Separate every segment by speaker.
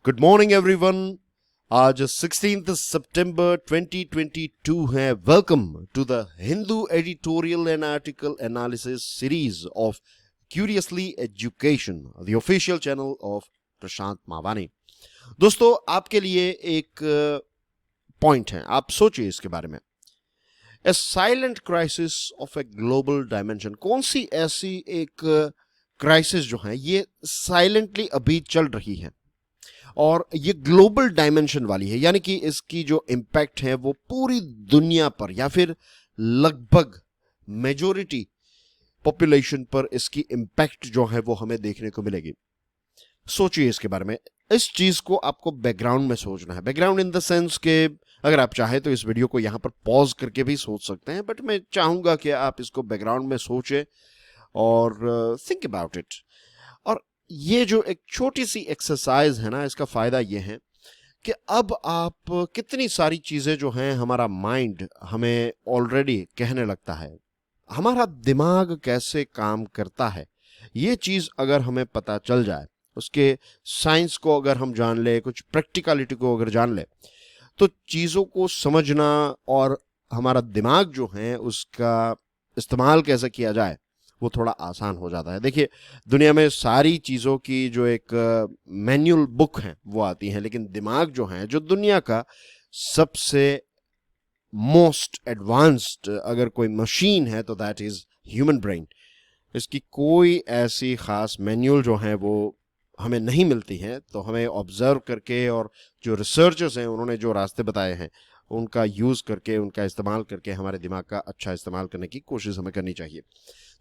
Speaker 1: Good morning everyone. आज 16 सितंबर 2022 है। Welcome to the Hindu editorial and article analysis series of curiously education, the official channel of Prashant Mawani. दोस्तों, आपके लिए एक पॉइंट है, आप सोचिए इसके बारे में। A silent crisis of a global dimension. कौन सी ऐसी एक क्राइसिस जो है ये साइलेंटली अभी चल रही है और ये ग्लोबल डायमेंशन वाली है, यानी कि इसकी जो इम्पैक्ट है वो पूरी दुनिया पर या फिर लगभग मेजॉरिटी पॉपुलेशन पर इसकी इम्पैक्ट जो है वो हमें देखने को मिलेगी। सोचिए इसके बारे में। इस चीज को आपको बैकग्राउंड में सोचना है। बैकग्राउंड इन द सेंस के अगर आप चाहे तो इस वीडियो को यहां पर पॉज करके भी सोच सकते हैं, बट मैं चाहूंगा कि आप इसको बैकग्राउंड में सोचें और थिंक अबाउट इट। और ये जो एक छोटी सी एक्सरसाइज है ना, इसका फायदा ये है कि अब आप कितनी सारी चीजें जो हैं हमारा माइंड हमें ऑलरेडी कहने लगता है, हमारा दिमाग कैसे काम करता है, ये चीज अगर हमें पता चल जाए, उसके साइंस को अगर हम जान ले, कुछ प्रैक्टिकलिटी को अगर जान ले, तो चीजों को समझना और हमारा दिमाग जो है उसका इस्तेमाल कैसे किया जाए वो थोड़ा आसान हो जाता है। देखिए, दुनिया में सारी चीज़ों की जो एक मैनुअल बुक है वो आती है, लेकिन दिमाग जो है, जो दुनिया का सबसे मोस्ट एडवांस्ड अगर कोई मशीन है तो दैट इज ह्यूमन ब्रेन। इसकी कोई ऐसी खास मैनुअल जो है वो हमें नहीं मिलती है, तो हमें ऑब्जर्व करके और जो रिसर्चर्स हैं उन्होंने जो रास्ते बताए हैं उनका यूज़ करके, उनका इस्तेमाल करके हमारे दिमाग का अच्छा इस्तेमाल करने की कोशिश हमें करनी चाहिए।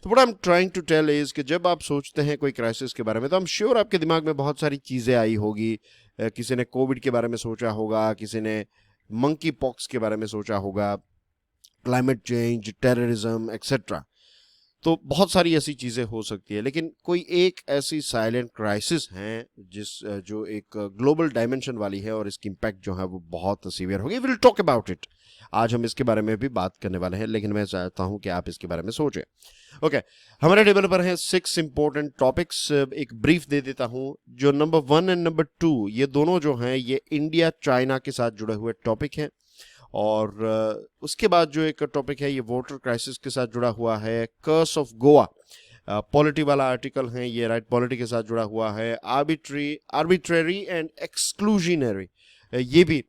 Speaker 1: तो what I am trying to tell is कि जब आप सोचते हैं कोई क्राइसिस के बारे में तो आई एम श्योर आपके दिमाग में बहुत सारी चीज़ें आई होगी। किसी ने कोविड के बारे में सोचा होगा, किसी ने मंकी पॉक्स के बारे में सोचा होगा, क्लाइमेट चेंज, टेररिज्म एक्सेट्रा। तो बहुत सारी ऐसी चीज़ें हो सकती है, लेकिन कोई एक ऐसी साइलेंट क्राइसिस है जो एक ग्लोबल डायमेंशन वाली है और इसकी इम्पैक्ट जो है वो बहुत सीवियर होगी। Will talk about it. आज हम इसके बारे में भी बात करने वाले हैं, लेकिन मैं चाहता हूं कि आप इसके बारे में सोचें। ओके, हमारे टेबल पर हैं 6 इंपॉर्टेंट टॉपिक्स। एक ब्रीफ दे देता हूं। जो नंबर 1 एंड नंबर 2 ये दोनों जो हैं ये इंडिया चाइना के साथ जुड़े हुए टॉपिक हैं, और उसके बाद जो एक टॉपिक है ये वाटर क्राइसिस के साथ जुड़ा हुआ है। कर्स ऑफ गोवा पॉलिटी वाला आर्टिकल है ये, राइट पॉलिटी के साथ जुड़ा हुआ है। आर्बिट्रेरी एंड एक्सक्लूजनरी ये भी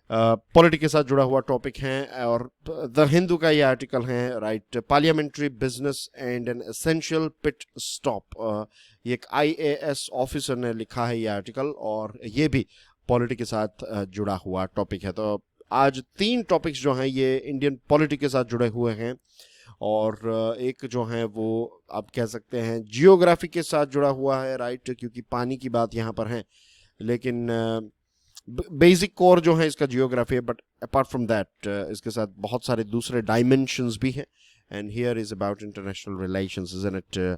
Speaker 1: पॉलिटी के साथ जुड़ा हुआ टॉपिक है। और द हिंदू का ये आर्टिकल है, right parliamentary business and an essential pit stop. ये एक IAS ऑफिसर ने लिखा है ये आर्टिकल, और ये भी पॉलिटी के साथ जुड़ा हुआ टॉपिक है। तो आज 3 टॉपिक्स जो हैं ये इंडियन पॉलिटी के साथ जुड़े हुए हैं, और एक जो है वो आप कह सकते हैं जियोग्राफी के साथ जुड़ा हुआ है, राइट, क्योंकि पानी की बात यहाँ पर है, लेकिन बेसिक कोर जो है इसका जियोग्राफी है, बट अपार्ट फ्रॉम दैट इसके साथ बहुत सारे दूसरे डायमेंशंस भी हैं। And here is about international relations, isn't it?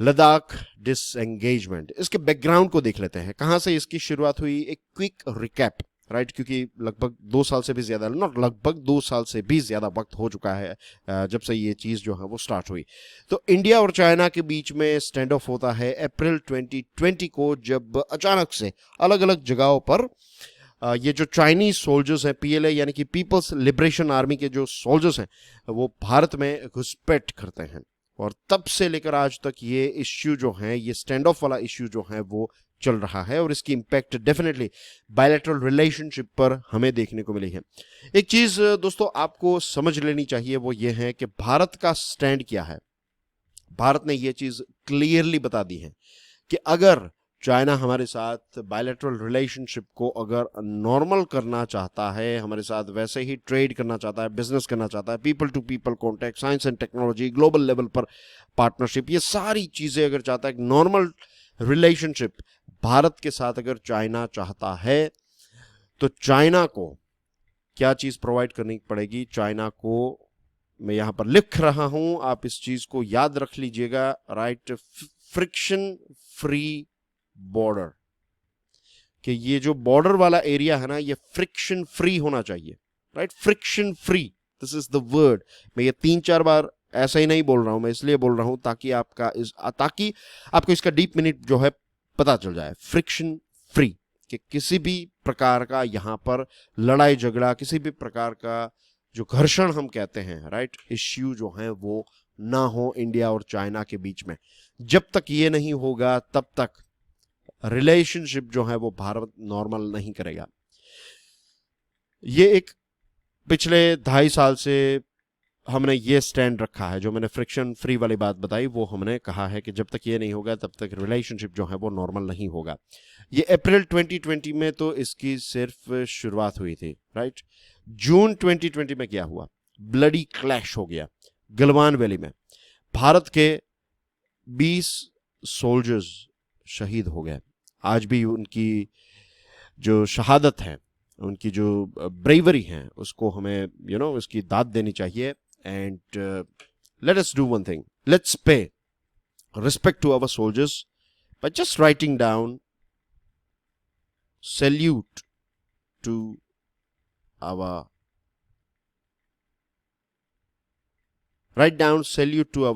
Speaker 1: Ladakh disengagement. इसके बैकग्राउंड को देख लेते हैं, कहाँ से इसकी शुरुआत हुई। एक क्विक रिकैप, राइट, क्योंकि लगभग 2 साल से भी ज्यादा, नॉट लगभग 2 साल से भी ज्यादा वक्त हो चुका है जब से ये चीज जो है वो स्टार्ट हुई। तो इंडिया और चाइना के बीच में स्टैंड ऑफ होता है अप्रैल 2020 को, जब अचानक से अलग अलग जगहों पर ये जो चाइनीज सोल्जर्स हैं, PLA यानी कि पीपल्स लिबरेशन आर्मी के जो सोल्जर्स हैं वो भारत में घुसपैठ करते हैं, और तब से लेकर आज तक ये इश्यू जो है, ये स्टैंड ऑफ वाला इश्यू जो है वो चल रहा है, और इसकी इंपैक्ट डेफिनेटली बायलैटरल रिलेशनशिप पर हमें देखने को मिली है। एक चीज दोस्तों आपको समझ लेनी चाहिए, वो ये है कि भारत का स्टैंड क्या है। भारत ने ये चीज क्लियरली बता दी है कि अगर चाइना हमारे साथ बायलैटरल रिलेशनशिप को अगर नॉर्मल करना चाहता है, हमारे साथ वैसे ही ट्रेड करना चाहता है, बिजनेस करना चाहता है, people to people contact, science and technology, global level पर पार्टनरशिप, ये सारी चीजें अगर चाहता है, नॉर्मल रिलेशनशिप भारत के साथ अगर चाइना चाहता है, तो चाइना को क्या चीज प्रोवाइड करनी पड़ेगी। चाइना को मैं यहां पर लिख रहा हूं, आप इस चीज को याद रख लीजिएगा, राइट, फ्रिक्शन फ्री बॉर्डर। कि ये जो बॉर्डर वाला एरिया है ना, ये फ्रिक्शन फ्री होना चाहिए, right, friction free, this is the word. मैं ये 3-4 बार ऐसा ही नहीं बोल रहा हूं, मैं इसलिए बोल रहा हूं ताकि आपको इसका डीप मीनिंग जो है पता चल जाए। फ्रिक्शन फ्री, कि किसी भी प्रकार का यहाँ पर लड़ाई झगड़ा, किसी भी प्रकार का जो घर्षण हम कहते हैं, राइट, इश्यू जो है वो ना हो इंडिया और चाइना के बीच में। जब तक ये नहीं होगा तब तक रिलेशनशिप जो है वो भारत नॉर्मल नहीं करेगा। ये एक पिछले 2.5 साल से हमने ये स्टैंड रखा है, जो मैंने फ्रिक्शन फ्री वाली बात बताई वो हमने कहा है कि जब तक ये नहीं होगा तब तक रिलेशनशिप जो है वो नॉर्मल नहीं होगा। ये अप्रैल 2020 में तो इसकी सिर्फ शुरुआत हुई थी, राइट। जून 2020 में क्या हुआ, ब्लडी क्लैश हो गया गलवान वैली में। भारत के 20 सोल्जर्स शहीद हो गए। आज भी उनकी जो शहादत है, उनकी जो ब्रेवरी है, उसको हमें उसकी दाद देनी चाहिए। And let us do one thing. Let's pay respect to our soldiers by just writing down salute to our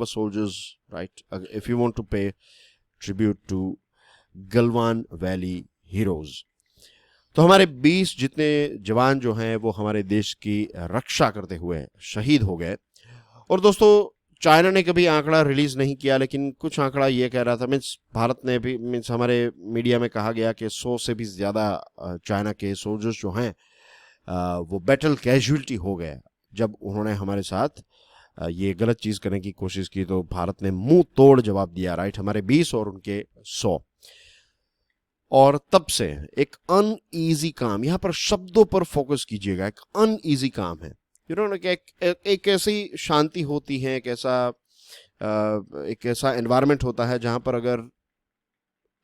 Speaker 1: soldiers, right? If you want to pay tribute to Galwan Valley heroes. तो हमारे 20 जितने जवान जो हैं वो हमारे देश की रक्षा करते हुए शहीद हो गए। और दोस्तों, चाइना ने कभी आंकड़ा रिलीज नहीं किया, लेकिन कुछ आंकड़ा ये कह रहा था, भारत ने भी हमारे मीडिया में कहा गया कि 100 से भी ज़्यादा चाइना के सोल्जर्स जो हैं वो बैटल कैजुअल्टी हो गए जब उन्होंने हमारे साथ ये गलत चीज़ करने की कोशिश की। तो भारत ने मुंह तोड़ जवाब दिया, राइट, हमारे 20 और उनके 100। और तब से एक अनईजी काम, यहां पर शब्दों पर फोकस कीजिएगा, एक अनईजी काम है। एक ऐसी शांति होती है, एक ऐसा एनवायरनमेंट होता है जहां पर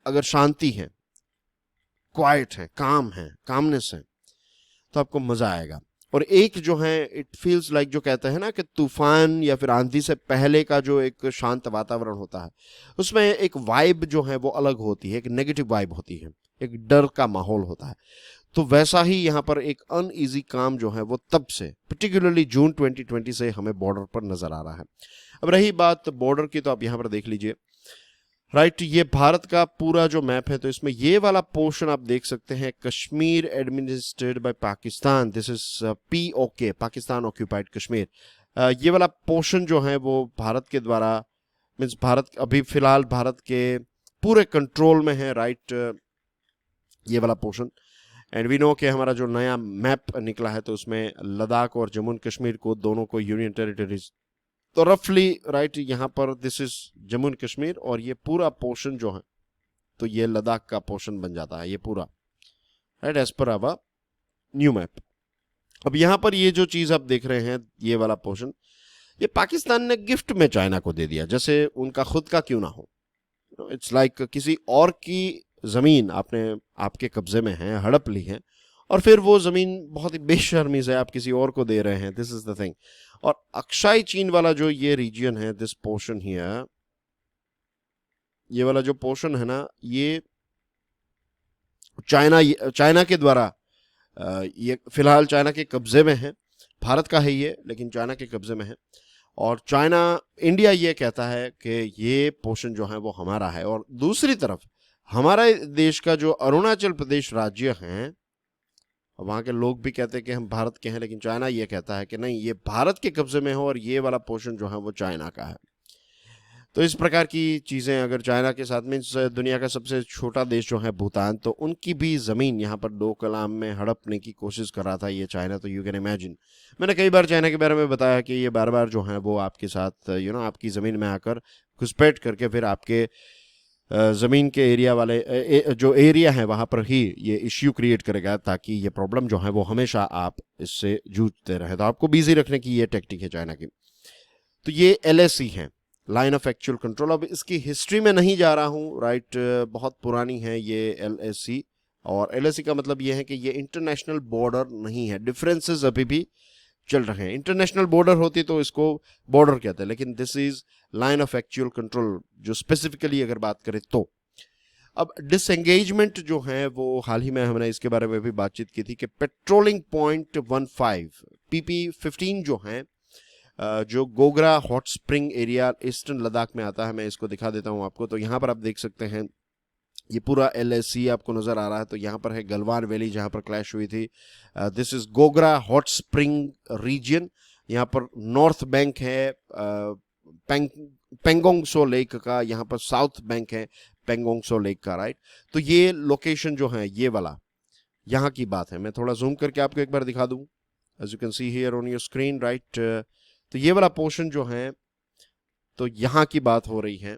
Speaker 1: अगर शांति है, क्वाइट है, काम है, कामनेस है, तो आपको मजा आएगा। और एक जो है, इट फील्स लाइक, जो कहते हैं ना कि तूफान या फिर आंधी से पहले का जो एक शांत वातावरण होता है, उसमें एक वाइब जो है वो अलग होती है, एक नेगेटिव वाइब होती है, एक डर का माहौल होता है। तो वैसा ही यहाँ पर एक अनईजी काम जो है वो तब से, पर्टिकुलरली जून 2020 से हमें बॉर्डर पर नजर आ रहा है। अब रही बात बॉर्डर की, तो आप यहाँ पर देख लीजिए, राइट, ये भारत का पूरा जो मैप है, तो इसमें ये वाला पोर्शन आप देख सकते हैं, Kashmir administered by Pakistan, this is POK, Pakistan occupied Kashmir. ये वाला पोर्शन जो है वो भारत के द्वारा, मीन्स भारत अभी फिलहाल भारत के पूरे कंट्रोल में है, राइट, ये वाला पोर्शन। एंड वी नो कि हमारा जो नया मैप निकला है, तो उसमें लद्दाख और जम्मू एंड कश्मीर को, दोनों को यूनियन टेरिटरीज, तो रफली, राइट, यहाँ पर this is Jammu and Kashmir, और ये पूरा पोर्शन जो है तो ये लद्दाख का पोर्शन बन जाता है, ये पूरा, right, as per our new map. अब यहाँ पर ये जो चीज आप देख रहे हैं, ये वाला पोर्शन, ये पाकिस्तान ने गिफ्ट में चाइना को दे दिया, जैसे उनका खुद का क्यों ना हो। इट्स लाइक किसी और की जमीन आपके कब्जे में है, हड़प ली है, और फिर वो जमीन बहुत ही बेशर्मी से आप किसी और को दे रहे हैं। This is the thing. और अक्साई चीन वाला जो ये रीजन है, दिस पोर्शन हियर, ये वाला जो पोर्शन है ना, ये चाइना के द्वारा, ये फिलहाल चाइना के कब्जे में है। भारत का है ये, लेकिन चाइना के कब्जे में है। और इंडिया ये कहता है कि ये पोर्शन जो है वो हमारा है। और दूसरी तरफ हमारा देश का जो अरुणाचल प्रदेश राज्य है, वहां के लोग भी कहते हैं कि हम भारत के हैं, लेकिन चाइना ये कहता है कि नहीं, ये भारत के कब्जे में हो और ये वाला पोर्शन जो है वो चाइना का है। तो इस प्रकार की चीजें, अगर चाइना के साथ में दुनिया का सबसे छोटा देश जो है भूटान, तो उनकी भी जमीन यहाँ पर डोकलाम में हड़पने की कोशिश कर रहा था ये चाइना। तो यू कैन इमेजिन, मैंने कई बार चाइना के बारे में बताया कि ये बार बार जो है वो आपके साथ आपकी जमीन में आकर घुसपैठ करके फिर आपके ज़मीन के एरिया वाले जो एरिया है वहाँ पर ही ये इश्यू क्रिएट करेगा, ताकि ये प्रॉब्लम जो है वो हमेशा आप इससे जूझते रहें। तो आपको बिजी रखने की ये टेक्निक है चाइना की। तो ये LAC है, लाइन ऑफ एक्चुअल कंट्रोल। अब इसकी हिस्ट्री में नहीं जा रहा हूँ, राइट, बहुत पुरानी है ये LAC। और LAC का मतलब ये है कि ये इंटरनेशनल बॉर्डर नहीं है, डिफरेंसेस अभी भी चल रहे हैं। इंटरनेशनल बॉर्डर होती तो इसको बॉर्डर कहते हैं, लेकिन this is line of actual control, जो स्पेसिफिकली अगर बात करें तो। अब डिसएंगेजमेंट जो है वो हाल ही में हमने इसके बारे में भी बातचीत की थी कि पेट्रोलिंग पॉइंट 15 PP15 जो है, जो Gogra hot spring area eastern Ladakh में आता है, मैं इसको दिखा देता हूं आपको। तो यहाँ पर आप देख सकते हैं ये पूरा LAC आपको नज़र आ रहा है। तो यहाँ पर है गलवान वैली जहाँ पर क्लैश हुई थी। This is Gogra hot spring region. यहाँ पर नॉर्थ बैंक है पेंगोंग सो लेक का, यहाँ पर साउथ बैंक है पेंगोंग सो लेक का, राइट। तो ये लोकेशन जो है ये वाला यहाँ की बात है। मैं थोड़ा जूम करके आपको एक बार दिखा दूं, as you can see here on your screen, right. तो ये वाला पोर्शन जो है तो यहाँ की बात हो रही है,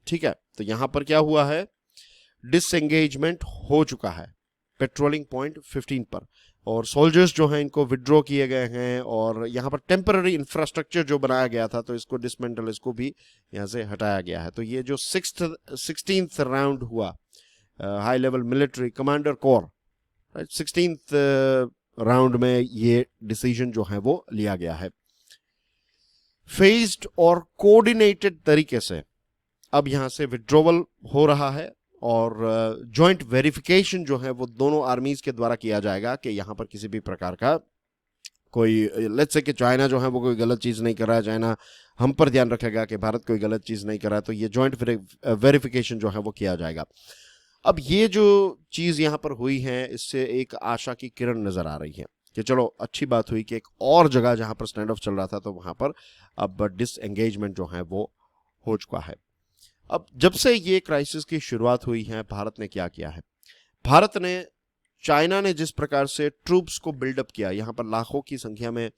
Speaker 1: ठीक है। तो यहां पर क्या हुआ है, डिसएंगेजमेंट हो चुका है पेट्रोलिंग पॉइंट 15 पर, और सोल्जर्स जो हैं इनको विड्रॉ किए गए हैं, और यहाँ पर टेम्पररी इंफ्रास्ट्रक्चर जो बनाया गया था तो इसको डिसमेंटल, इसको भी यहाँ से हटाया गया है। तो ये जो 16th राउंड हुआ high level military commander core, 16th round में ये डिसीजन जो है वो लिया गया है। फेज्ड और कोऑर्डिनेटेड तरीके से अब यहां से विड्रॉवल हो रहा है, और जॉइंट वेरिफिकेशन जो है वो दोनों आर्मीज के द्वारा किया जाएगा कि यहां पर किसी भी प्रकार का कोई, लेट्स से कि चाइना जो है वो कोई गलत चीज नहीं कर रहा है, चाइना हम पर ध्यान रखेगा कि भारत कोई गलत चीज नहीं कर रहा है, तो ये जॉइंट वेरिफिकेशन जो है वो किया जाएगा। अब ये जो चीज यहां पर हुई है, इससे एक आशा की किरण नजर आ रही है कि चलो अच्छी बात हुई कि एक और जगह जहां पर स्टैंड ऑफ चल रहा था तो वहां पर अब डिसएंगेजमेंट जो है वो हो चुका है। अब जब से ये क्राइसिस की शुरुआत हुई है, भारत ने क्या किया है, भारत ने, चाइना ने जिस प्रकार से ट्रूप्स को बिल्डअप किया, यहां पर लाखों की संख्या में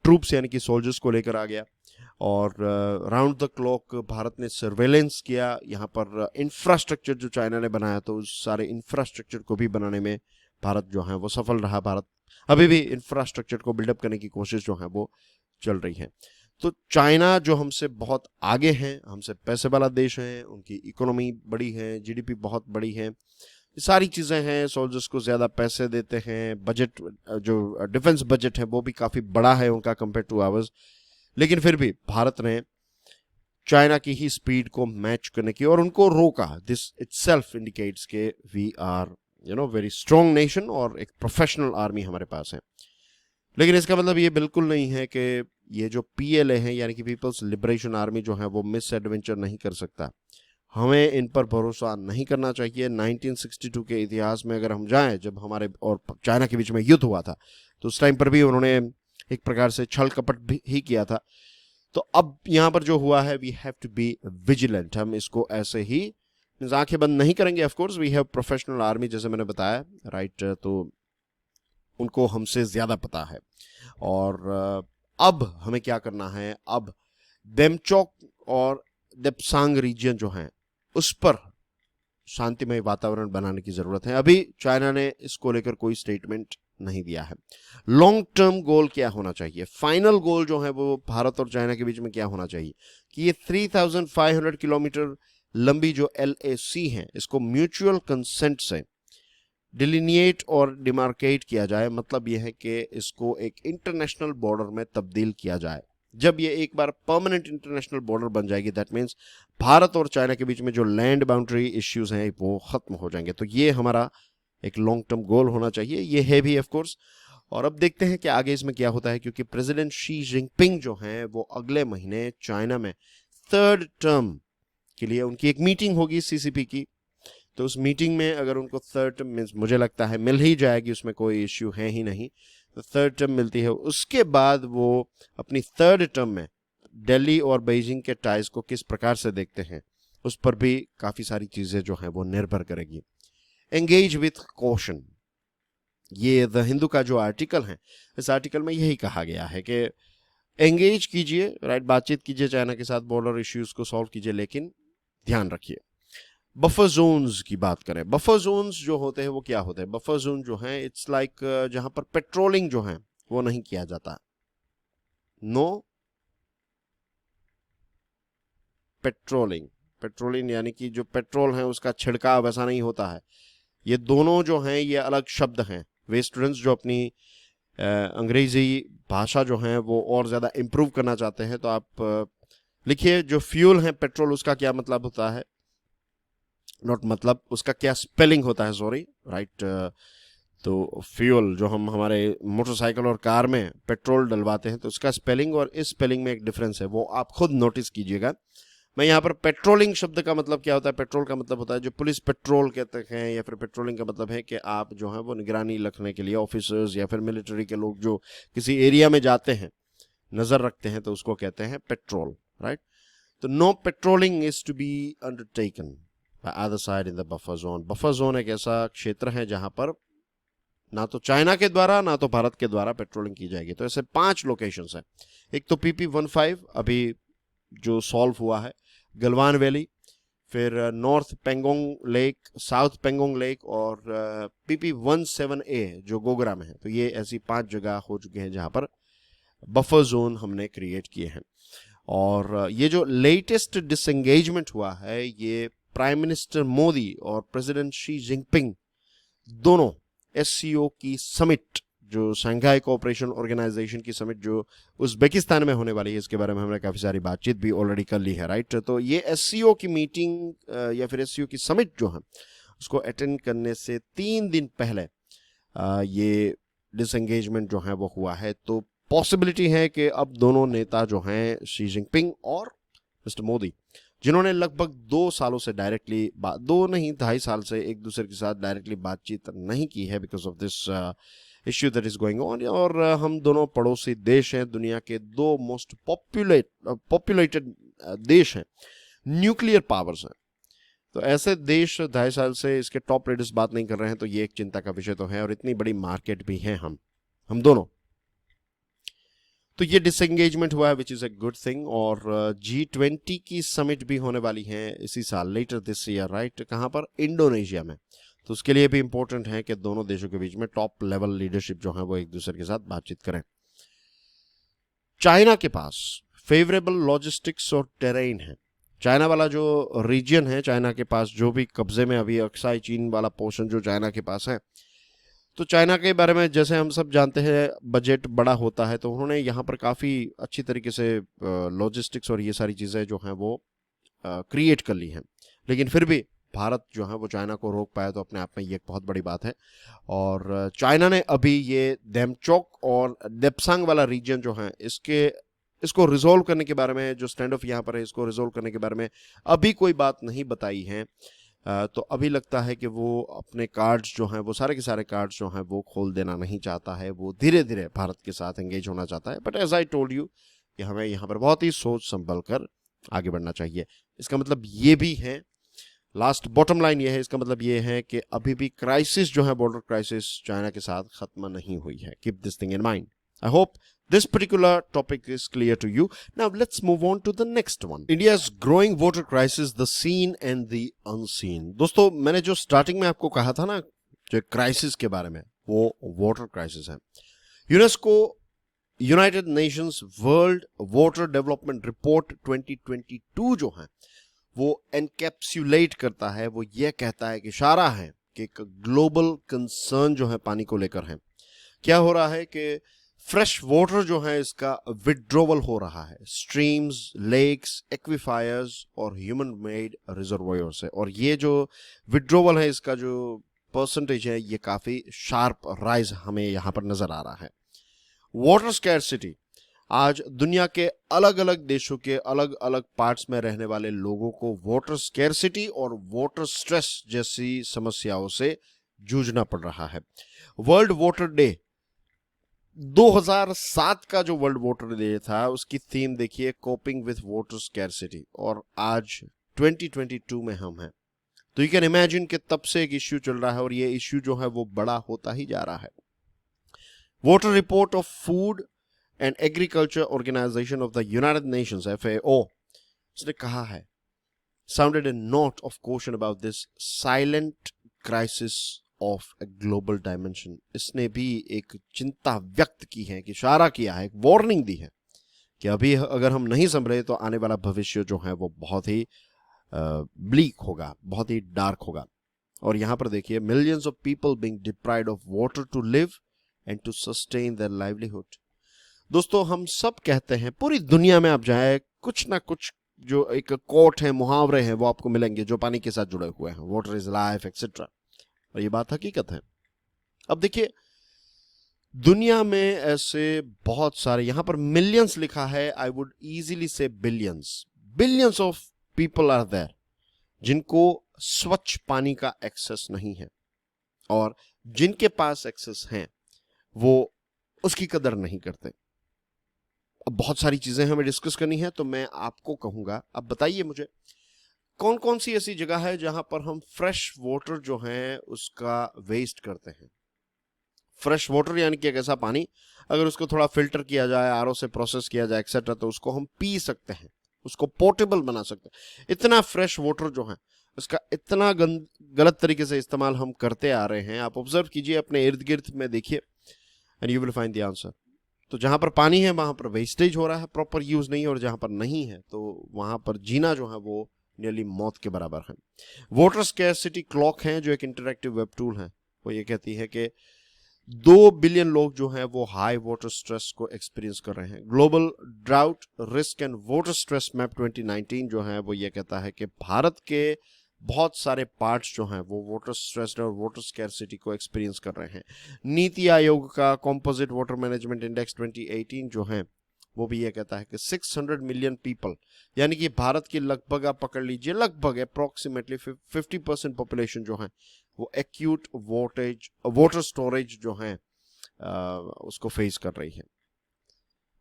Speaker 1: ट्रूप्स यानी कि सोल्जर्स को लेकर आ गया, और राउंड द क्लॉक भारत ने सर्वेलेंस किया। यहाँ पर इंफ्रास्ट्रक्चर जो चाइना ने बनाया तो उस सारे इंफ्रास्ट्रक्चर को भी बनाने में भारत जो है वो सफल रहा। भारत अभी भी इंफ्रास्ट्रक्चर को बिल्डअप करने की कोशिश जो है वो चल रही है। तो चाइना जो हमसे बहुत आगे हैं, हमसे पैसे वाला देश है, उनकी इकोनॉमी बड़ी है, GDP बहुत बड़ी है, ये सारी चीज़ें हैं, सोल्जर्स को ज़्यादा पैसे देते हैं, बजट जो डिफेंस बजट है वो भी काफ़ी बड़ा है उनका कंपेयर टू आवर्स, लेकिन फिर भी भारत ने चाइना की ही स्पीड को मैच करने की और उनको रोका। दिस इटसेल्फ इंडिकेट्स के we are very strong nation और एक प्रोफेशनल आर्मी हमारे पास है। लेकिन इसका मतलब ये बिल्कुल नहीं है कि ये जो PLA है यानी कि पीपल्स लिबरेशन आर्मी जो है वो मिस एडवेंचर नहीं कर सकता। हमें इन पर भरोसा नहीं करना चाहिए। 1962 के इतिहास में अगर हम जाएं, जब हमारे और चाइना के बीच में युद्ध हुआ था तो उस टाइम पर भी उन्होंने एक प्रकार से छल कपट भी ही किया था। तो अब यहाँ पर जो हुआ है, we have to be vigilant. हम इसको ऐसे ही आंखें बंद नहीं करेंगे। Of course we have professional army, जैसे मैंने बताया, राइट। तो उनको हमसे ज्यादा पता है। और अब हमें क्या करना है, अब देमचौक और देपसांग रीजन जो है उस पर शांतिमय वातावरण बनाने की जरूरत है। अभी चाइना ने इसको लेकर कोई स्टेटमेंट नहीं दिया है। लॉन्ग टर्म गोल क्या होना चाहिए, फाइनल गोल जो है वो भारत और चाइना के बीच में क्या होना चाहिए कि ये 3500 किलोमीटर लंबी जो LAC है इसको म्यूचुअल कंसेंट से डिलिनिएट और डिमार्केट किया जाए। मतलब यह है कि इसको एक इंटरनेशनल बॉर्डर में तब्दील किया जाए। जब ये एक बार परमानेंट इंटरनेशनल बॉर्डर बन जाएगी, दैट मीन्स भारत और चाइना के बीच में जो लैंड बाउंड्री इश्यूज हैं वो खत्म हो जाएंगे। तो ये हमारा एक लॉन्ग टर्म गोल होना चाहिए, ये है भी ऑफ कोर्स। और अब देखते हैं कि आगे इसमें क्या होता है, क्योंकि प्रेसिडेंट शी जिनपिंग जो हैं वो अगले महीने चाइना में 3rd टर्म के लिए उनकी एक मीटिंग होगी CCP की। तो उस मीटिंग में अगर उनको 3rd टर्म मीन्स मुझे लगता है मिल ही जाएगी, उसमें कोई इश्यू है ही नहीं, तो 3rd टर्म मिलती है। उसके बाद वो अपनी 3rd टर्म में दिल्ली और बीजिंग के टाइज को किस प्रकार से देखते हैं उस पर भी काफ़ी सारी चीज़ें जो हैं वो निर्भर करेगी। एंगेज विथ कॉशन, ये द हिंदू का जो आर्टिकल है, इस आर्टिकल में यही कहा गया है कि एंगेज कीजिए, राइट, बातचीत कीजिए चाइना के साथ, बॉर्डर इश्यूज को सॉल्व कीजिए, लेकिन ध्यान रखिए। बफर जोन्स की बात करें, बफर जोन्स जो होते हैं वो क्या होते हैं? बफर जोन जो है इट्स लाइक जहां पर पेट्रोलिंग जो है वो नहीं किया जाता। नो पेट्रोलिंग, पेट्रोलिंग यानी कि जो पेट्रोल है उसका छिड़काव वैसा नहीं होता है। ये दोनों जो हैं ये अलग शब्द हैं। वे स्टूडेंट्स जो अपनी अंग्रेजी भाषा जो है वो और ज़्यादा इम्प्रूव करना चाहते हैं तो आप लिखिए जो फ्यूल है पेट्रोल, उसका क्या मतलब होता है, नॉट मतलब, उसका क्या स्पेलिंग होता है, सॉरी, राइट। तो फ्यूल जो हम हमारे मोटरसाइकिल और कार में पेट्रोल डलवाते हैं तो उसका स्पेलिंग और इस स्पेलिंग में एक डिफरेंस है, वो आप खुद नोटिस कीजिएगा। मैं यहाँ पर पेट्रोलिंग शब्द का मतलब क्या होता है, पेट्रोल का मतलब होता है जो पुलिस पेट्रोल कहते हैं, या फिर पेट्रोलिंग का मतलब है कि आप जो है वो निगरानी रखने के लिए ऑफिसर्स या फिर मिलिट्री के लोग जो किसी एरिया में जाते हैं, नजर रखते हैं, तो उसको कहते हैं पेट्रोल, राइट। तो no patrolling is to be undertaken by other side in the buffer zone. Buffer zone एक ऐसा क्षेत्र है जहां पर ना तो चाइना के द्वारा ना तो भारत के द्वारा पेट्रोलिंग की जाएगी। तो ऐसे 5 लोकेशंस हैं। एक तो PP15 अभी जो सॉल्व हुआ है, गलवान वैली, फिर north Pangong lake, south Pangong lake, और PP17A जो गोगरा में है। तो ये ऐसी 5 जगह हो चुके हैं जहां पर बफर जोन हमने क्रिएट किए हैं। और ये जो लेटेस्ट डिसएंगेजमेंट हुआ है, ये प्राइम मिनिस्टर मोदी और प्रेसिडेंट शी जिनपिंग दोनों SCO की समिट, जो शंघाई कोऑपरेशन ऑर्गेनाइजेशन की समिट जो उज्बेकिस्तान में होने वाली है, इसके बारे में हमने काफी सारी बातचीत भी ऑलरेडी कर ली है, राइट। तो ये SCO की मीटिंग या फिर SCO की समिट जो है उसको अटेंड करने से 3 दिन पहले ये डिसएंगेजमेंट जो है वो हुआ है। तो पॉसिबिलिटी है कि अब दोनों नेता जो हैं, शी जिनपिंग और मिस्टर मोदी, जिन्होंने लगभग 2 सालों से डायरेक्टली 2.5 साल से एक दूसरे के साथ डायरेक्टली बातचीत नहीं की है because of this issue that is going on. और हम दोनों पड़ोसी देश हैं, दुनिया के 2 मोस्ट पॉपुलेटेड देश हैं, न्यूक्लियर पावर्स हैं। तो ऐसे देश 2.5 साल से इसके टॉप लीडर्स बात नहीं कर रहे हैं, तो ये एक चिंता का विषय तो है, और इतनी बड़ी मार्केट भी है हम दोनों। तो ये डिसएंगेजमेंट हुआ है which is a good thing. और G20 की समिट भी होने वाली है इसी साल, लेटर दिस ईयर, राइट। कहाँ पर? इंडोनेशिया में। तो उसके लिए भी इंपॉर्टेंट है कि दोनों देशों के बीच में टॉप लेवल लीडरशिप जो है वो एक दूसरे के साथ बातचीत करें। चाइना के पास फेवरेबल लॉजिस्टिक्स और टेरेन है। चाइना वाला जो रीजन है, चाइना के पास जो भी कब्जे में अभी अक्साई चीन वाला पोर्शन जो चाइना के पास है, तो चाइना के बारे में जैसे हम सब जानते हैं, बजट बड़ा होता है, तो उन्होंने यहाँ पर काफ़ी अच्छी तरीके से लॉजिस्टिक्स और ये सारी चीज़ें जो हैं वो क्रिएट कर ली हैं। लेकिन फिर भी भारत जो है वो चाइना को रोक पाया, तो अपने आप में ये एक बहुत बड़ी बात है। और चाइना ने अभी ये देमचोक और देप्सांग वाला रीजन जो है, इसको रिजोल्व करने के बारे में, जो स्टैंड ऑफ यहाँ पर है, इसको रिजोल्व करने के बारे में अभी कोई बात नहीं बताई है। तो अभी लगता है कि वो अपने कार्ड्स जो हैं, वो सारे के सारे कार्ड्स जो हैं वो खोल देना नहीं चाहता है, वो धीरे धीरे भारत के साथ एंगेज होना चाहता है। But as I told you कि हमें यहाँ पर बहुत ही सोच संभल कर आगे बढ़ना चाहिए। इसका मतलब ये भी है, लास्ट बॉटम लाइन ये है, इसका मतलब ये है कि अभी भी क्राइसिस जो है, बॉर्डर क्राइसिस चाइना के साथ खत्म नहीं हुई है। Keep this thing in mind. I hope this particular topic is clear to you. Now let's move on to the next one. India's growing water crisis, the seen and the unseen. दोस्तों, मैंने जो starting में आपको कहा था ना, जो crisis के बारे में, वो वाटर क्राइसिस है। UNESCO United Nations world water development report 2022 जो है वो एनकैप्सुलेट करता है, वो ये कहता है कि इशारा है कि एक ग्लोबल कंसर्न जो है पानी को लेकर है। क्या हो रहा है कि फ्रेश वाटर जो है इसका विड्रोवल हो रहा है स्ट्रीम्स, लेक्स, एक्विफायर्स और ह्यूमन मेड रिजर्वोयर से। और ये जो विड्रोवल है, इसका जो परसेंटेज है, ये काफी शार्प राइज हमें यहाँ पर नजर आ रहा है। वाटर स्कैरसिटी आज दुनिया के अलग अलग देशों के अलग अलग पार्ट्स में रहने वाले लोगों को वाटर स्कैरसिटी और वाटर स्ट्रेस जैसी समस्याओं से जूझना पड़ रहा है। वर्ल्ड वाटर डे 2007 का जो वर्ल्ड वाटर डे था, उसकी थीम देखिए, कोपिंग विथ वाटर स्कैरसिटी, और आज 2022 में हम हैं। तो यू कैन इमेजिन कि तब से एक इश्यू चल रहा है, और ये इश्यू जो है वो बड़ा होता ही जा रहा है। Water report of Food and Agriculture Organization of the United Nations FAO, उसने कहा है, sounded a note of question about this silent crisis of a global dimension. इसने भी एक चिंता व्यक्त की है, कि इशारा किया है, एक वार्निंग दी है कि अभी अगर हम नहीं संभले तो आने वाला भविष्य जो है वो बहुत ही ब्लीक होगा, बहुत ही डार्क होगा। और यहां पर देखिए, millions of people being deprived of water to live and to sustain their livelihood. दोस्तों, हम सब कहते हैं, पूरी दुनिया में आप जाए, कुछ ना कुछ जो एक कोट है, मुहावरे हैं, वो आपको मिलेंगे जो पानी के साथ जुड़े हुए हैं, वाटर इज लाइफ एक्सेट्रा। और ये बात हकीकत है। अब देखिए, दुनिया में ऐसे बहुत सारे, यहां पर मिलियंस लिखा है, I would easily say billions of people are there जिनको स्वच्छ पानी का एक्सेस नहीं है, और जिनके पास एक्सेस है वो उसकी कदर नहीं करते। अब बहुत सारी चीजें हमें डिस्कस करनी है, तो मैं आपको कहूंगा, अब बताइए मुझे कौन कौन सी ऐसी जगह है जहां पर हम फ्रेश वाटर जो है उसका वेस्ट करते हैं। फ्रेश वाटर यानी कि एक ऐसा पानी, अगर उसको थोड़ा फिल्टर किया जाए, आरओ से प्रोसेस किया जाए एक्सेट्रा, तो उसको हम पी सकते हैं, उसको पोर्टेबल बना सकते हैं। इतना फ्रेश वाटर जो है उसका इतना गलत तरीके से इस्तेमाल हम करते आ रहे हैं। आप ऑब्जर्व कीजिए, अपने इर्द गिर्द में देखिए, and you will find the answer. तो जहां पर पानी है वहां पर वेस्टेज हो रहा है, प्रॉपर यूज नहीं है, और जहां पर नहीं है तो वहां पर जीना जो है वो नियरली मौत के बराबर है। वाटर स्कैरसिटी क्लॉक है जो एक इंटरैक्टिव वेब टूल है, वो ये कहती है कि 2 बिलियन लोग जो हैं वो हाई वाटर स्ट्रेस को एक्सपीरियंस कर रहे हैं। Global drought risk and water stress map 2019 जो है वो ये कहता है कि भारत के बहुत सारे पार्ट्स जो हैं वो वाटर स्ट्रेस और वाटर स्कैरसिटी को एक्सपीरियंस कर रहे हैं। नीति आयोग का कॉम्पोजिट वाटर मैनेजमेंट इंडेक्स 2018 जो है वो भी ये कहता है कि 600 मिलियन पीपल, यानी कि भारत की लगभग, आप पकड़ लीजिए, लगभग अप्रोक्सीमेटली 50% पॉपुलेशन जो है वो एक्यूट वाटर स्टोरेज जो है उसको फेस कर रही है।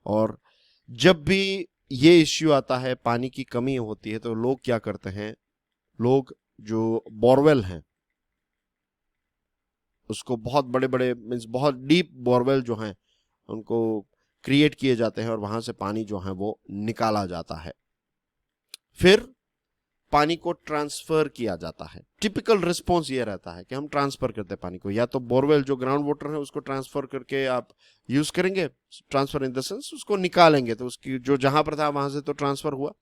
Speaker 1: और जब भी ये इश्यू आता है, पानी की कमी होती है, तो लोग क्या करते हैं, लोग जो बोरवेल हैं उसको बहुत बड़े बड़े मीन्स बहुत डीप बोरवेल जो हैं उनको क्रिएट किए जाते हैं और वहां से पानी जो है वो निकाला जाता है, फिर पानी को ट्रांसफर किया जाता है। टिपिकल रिस्पॉन्स ये रहता है कि हम ट्रांसफर करते हैं पानी को, या तो बोरवेल जो ग्राउंड वाटर है उसको ट्रांसफर करके आप यूज करेंगे, ट्रांसफर इन द सेंस उसको निकालेंगे, तो उसकी जो जहां पर था वहां से तो ट्रांसफर हुआ,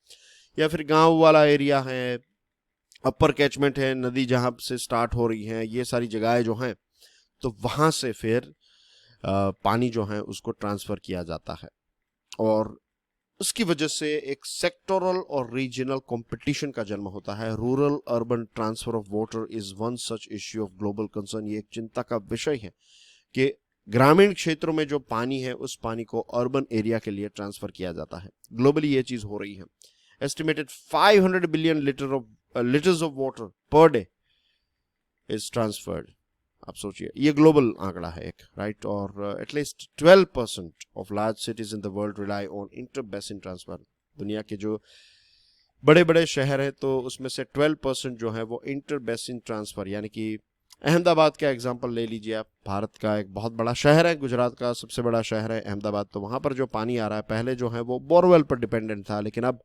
Speaker 1: या फिर गांव वाला एरिया है, अपर कैचमेंट है, नदी जहां से स्टार्ट हो रही है, ये सारी जगहें जो हैं, तो वहां से फिर पानी जो है उसको ट्रांसफर किया जाता है। और उसकी वजह से एक सेक्टोरल और रीजनल कंपटीशन का जन्म होता है। Rural urban transfer of water is one such issue of global concern. ये एक चिंता का विषय है कि ग्रामीण क्षेत्रों में जो पानी है उस पानी को अर्बन एरिया के लिए ट्रांसफर किया जाता है। ग्लोबली ये चीज हो रही है। Estimated 500 billion litres of water per day is transferred. आप सोचिए, ये ग्लोबल आंकड़ा है एक, राइट। और at least 12% of large cities in the world rely on inter basin transfer. दुनिया के जो बड़े बड़े शहर हैं तो उसमें से 12% जो है वो इंटर बेसिन ट्रांसफर, यानी कि अहमदाबाद का एग्जांपल ले लीजिए आप। भारत का एक बहुत बड़ा शहर है, गुजरात का सबसे बड़ा शहर है अहमदाबाद, तो वहां पर जो पानी आ रहा है पहले जो है वो बोरवेल पर डिपेंडेंट था, लेकिन अब